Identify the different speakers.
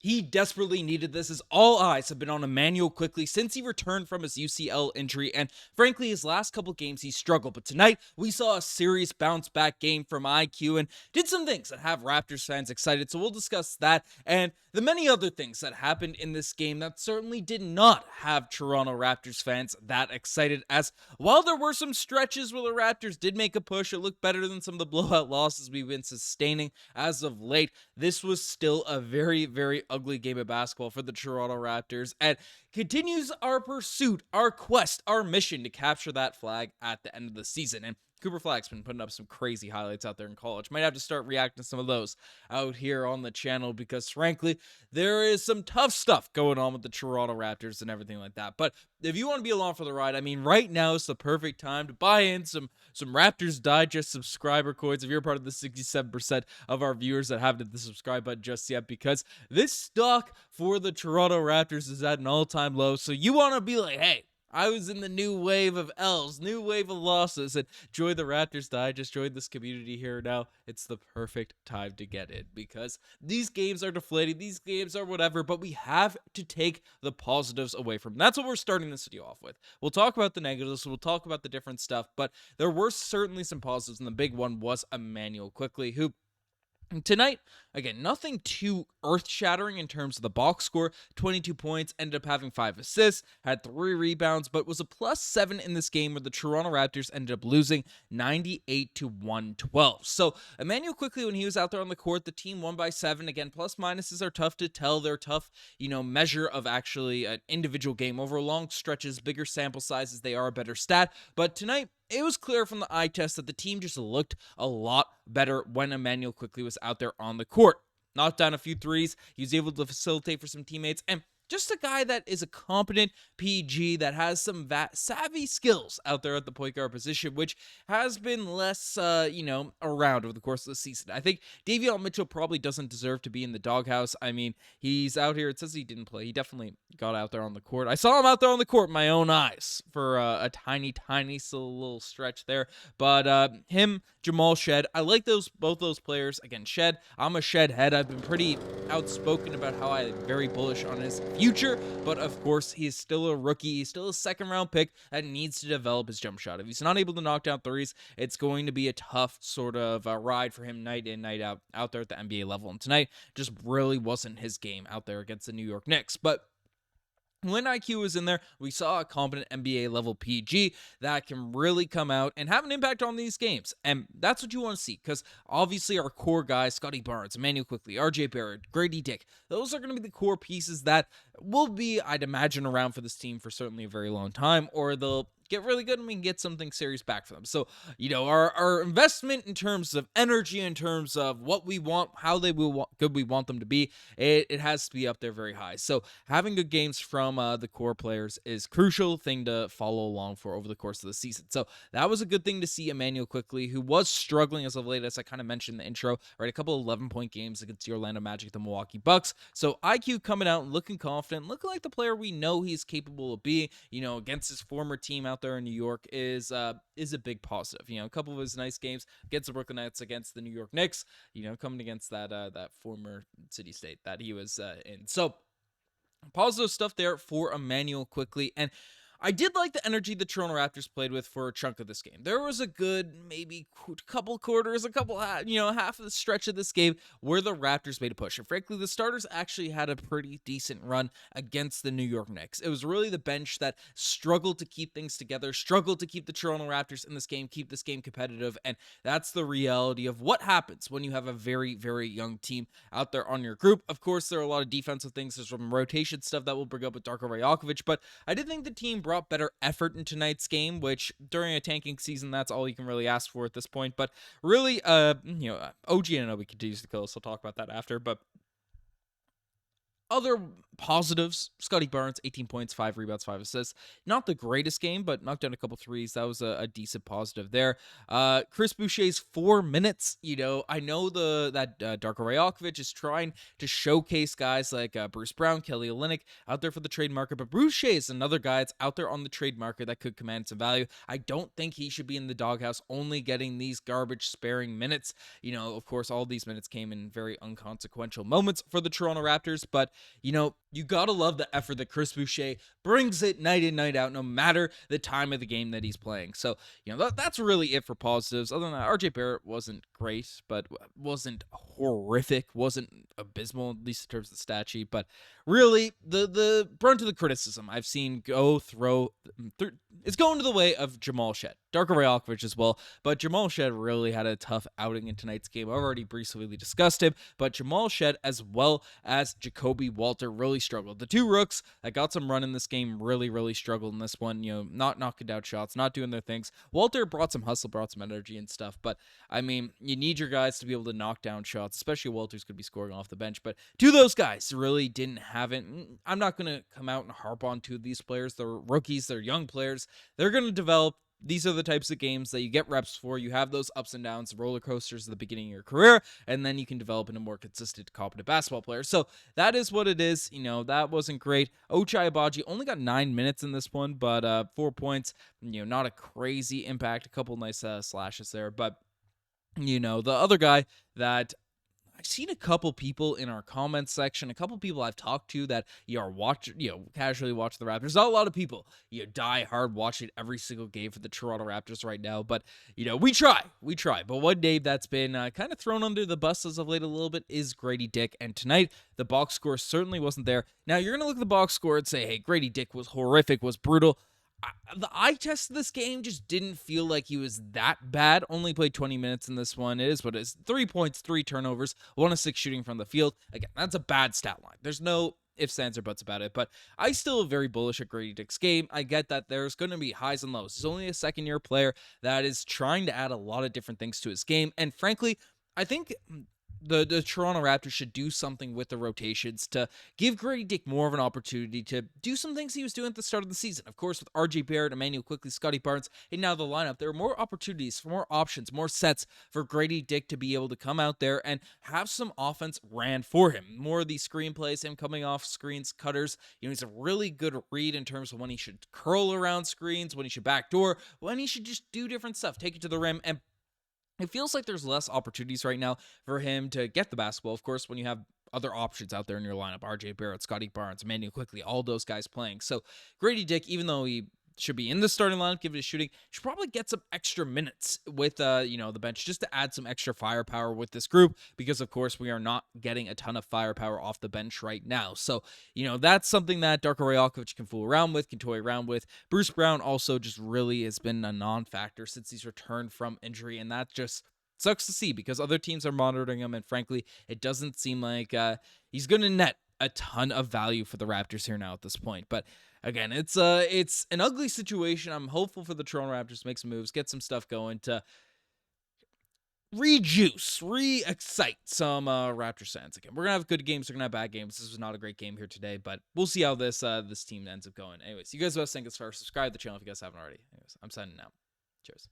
Speaker 1: He desperately needed this, as all eyes have been on Immanuel Quickley since he returned from his UCL injury, and frankly, his last couple games he struggled. But tonight, we saw a serious bounce-back game from IQ and did some things that have Raptors fans excited, so we'll discuss that and the many other things that happened in this game that certainly did not have Toronto Raptors fans that excited, as while there were some stretches where the Raptors did make a push, it looked better than some of the blowout losses we've been sustaining as of late. This was still a very, very ugly game of basketball for the Toronto Raptors, and continues our pursuit, our quest, our mission to capture that flag at the end of the season. And Cooper Flag's been putting up some crazy highlights out there in college. Might have to start reacting to some of those out here on the channel, because frankly, there is some tough stuff going on with the Toronto Raptors and everything like that. But if you want to be along for the ride, I mean, right now is the perfect time to buy in some Raptors Digest subscriber coins if you're part of the 67% of our viewers that haven't hit the subscribe button just yet, because this stock for the Toronto Raptors is at an all-time low. So you want to be like, hey, I was in the new wave of L's, new wave of losses, and join the Raptors Digest, join this community here now. It's the perfect time to get in, because these games are deflating, these games are whatever, but we have to take the positives away from them. That's what we're starting this video off with. We'll talk about the negatives, we'll talk about the different stuff, but there were certainly some positives, and the big one was Immanuel Quickley, who tonight, again, nothing too earth-shattering in terms of the box score. 22 points, ended up having 5 assists, had 3 rebounds, but was a +7 in this game where the Toronto Raptors ended up losing 98-112. So Immanuel Quickley, when he was out there on the court, the team won by 7. Again, plus minuses are tough to tell. They're tough, measure of actually an individual game. Over long stretches, bigger sample sizes, they are a better stat. But tonight, it was clear from the eye test that the team just looked a lot better when Immanuel Quickley was out there on the court. Knocked down a few threes. He was able to facilitate for some teammates, and just a guy that is a competent PG that has some savvy skills out there at the point guard position, which has been less, around over the course of the season. I think Davion Mitchell probably doesn't deserve to be in the doghouse. I mean, he's out here. It says he didn't play. He definitely got out there on the court. I saw him out there on the court with my own eyes for a tiny little stretch there. But him, Jamal Shead, I like both those players. Again, Shead, I'm a Shead head. I've been pretty outspoken about how I'm very bullish on his future, but of course, he's still a rookie. He's still a second-round pick that needs to develop his jump shot. If he's not able to knock down threes, it's going to be a tough sort of ride for him night in, night out there at the NBA level. And tonight just really wasn't his game out there against the New York Knicks. But when IQ was in there, we saw a competent NBA level PG that can really come out and have an impact on these games. And that's what you want to see, because obviously our core guys, Scottie Barnes, Immanuel Quickley, RJ Barrett, Grady Dick, those are going to be the core pieces that will be, I'd imagine, around for this team for certainly a very long time, or they'll get really good and we can get something serious back for them. So, our investment in terms of energy, in terms of what we want, how good we want them to be, it has to be up there very high. So having good games from the core players is crucial thing to follow along for over the course of the season. So that was a good thing to see Immanuel Quickley, who was struggling as of late, as I kind of mentioned in the intro, right? A couple 11-point games against the Orlando Magic, the Milwaukee Bucks. So IQ coming out and looking confident, looking like the player we know he's capable of being, against his former team out there in New York is a big positive. A couple of his nice games against the Brooklyn Nets, against the New York Knicks, coming against that former city state that he was in. So positive stuff there for Immanuel Quickley. And I did like the energy the Toronto Raptors played with for a chunk of this game. There was a good maybe couple quarters, half of the stretch of this game where the Raptors made a push. And frankly, the starters actually had a pretty decent run against the New York Knicks. It was really the bench that struggled to keep things together, struggled to keep the Toronto Raptors in this game, keep this game competitive. And that's the reality of what happens when you have a very, very young team out there on your group. Of course, there are a lot of defensive things. There's some rotation stuff that we'll bring up with Darko Rajaković, but I did think the team brought better effort in tonight's game, which during a tanking season, that's all you can really ask for at this point. But really, OG Anunoby continues to kill us. We'll talk about that after. But other positives, Scottie Barnes, 18 points, 5 rebounds, 5 assists. Not the greatest game, but knocked down a couple threes. That was a decent positive there. Chris Boucher's 4 minutes. I know that Darko Rajaković is trying to showcase guys like Bruce Brown, Kelly Olynyk out there for the trade market, but Boucher is another guy that's out there on the trade market that could command some value. I don't think he should be in the doghouse only getting these garbage sparing minutes. Of course, all these minutes came in very unconsequential moments for the Toronto Raptors, but you gotta love the effort that Chris Boucher brings it night in, night out, no matter the time of the game that he's playing. So, that's really it for positives. Other than that, RJ Barrett wasn't great, but wasn't horrific, wasn't abysmal, at least in terms of the stat sheet. But really, the brunt of the criticism I've seen it's going to the way of Jamal Shead. Darko Rajaković as well, but Jamal Shead really had a tough outing in tonight's game. I've already briefly discussed him, but Jamal Shead as well as Jacoby Walter really struggled. The two rooks that got some run in this game really struggled in this one, not knocking down shots, not doing their things. Walter brought some hustle, brought some energy and stuff, but I mean, you need your guys to be able to knock down shots, especially Walter's going to be scoring off the bench, but two of those guys really didn't have it. I'm not going to come out and harp on two of these players. They're rookies, they're young players. They're going to develop. These are the types of games that you get reps for. You have those ups and downs, roller coasters at the beginning of your career, and then you can develop into a more consistent, competent basketball player. So that is what it is. That wasn't great. Ochai Agbaji only got 9 minutes in this one, but 4 points, not a crazy impact. A couple nice slashes there, but the other guy that I've seen a couple people in our comments section, a couple people I've talked to that casually watch the Raptors. Not a lot of people, die hard watching every single game for the Toronto Raptors right now, but we try. But one name that's been kind of thrown under the bus as of late a little bit is Grady Dick, and tonight the box score certainly wasn't there. Now you're gonna look at the box score and say, hey, Grady Dick was horrific, was brutal. The eye test of this game just didn't feel like he was that bad. Only played 20 minutes in this one. It is what it is. 3 points, 3 turnovers, 1 of 6 shooting from the field. Again, that's a bad stat line. There's no ifs, ands, or buts about it, but I still am very bullish at Grady Dick's game. I get that there's going to be highs and lows. He's only a second-year player that is trying to add a lot of different things to his game, and frankly, I think the Toronto Raptors should do something with the rotations to give Grady Dick more of an opportunity to do some things he was doing at the start of the season. Of course, with RJ Barrett, Immanuel Quickley, Scottie Barnes, and now the lineup, there are more opportunities, more options, more sets for Grady Dick to be able to come out there and have some offense ran for him. More of these screenplays, him coming off screens, cutters. He's a really good read in terms of when he should curl around screens, when he should backdoor, when he should just do different stuff, take it to the rim, and it feels like there's less opportunities right now for him to get the basketball. Of course, when you have other options out there in your lineup, RJ Barrett, Scottie Barnes, Immanuel Quickley, all those guys playing. So Grady Dick, even though he should be in the starting lineup, given his shooting, should probably get some extra minutes with the bench, just to add some extra firepower with this group, because of course we are not getting a ton of firepower off the bench right now. So that's something that Darko Rajaković can fool around with, can toy around with. Bruce Brown also just really has been a non-factor since he's returned from injury, and that just sucks to see because other teams are monitoring him, and frankly, it doesn't seem like he's going to net a ton of value for the Raptors here now at this point. But again, it's an ugly situation. I'm hopeful for the Toronto Raptors to make some moves, get some stuff going to re-excite some Raptors fans again. We're going to have good games, we're going to have bad games. This was not a great game here today, but we'll see how this team ends up going. Anyways, you guys best think as far as subscribe to the channel if you guys haven't already. Anyways, I'm signing out. Cheers.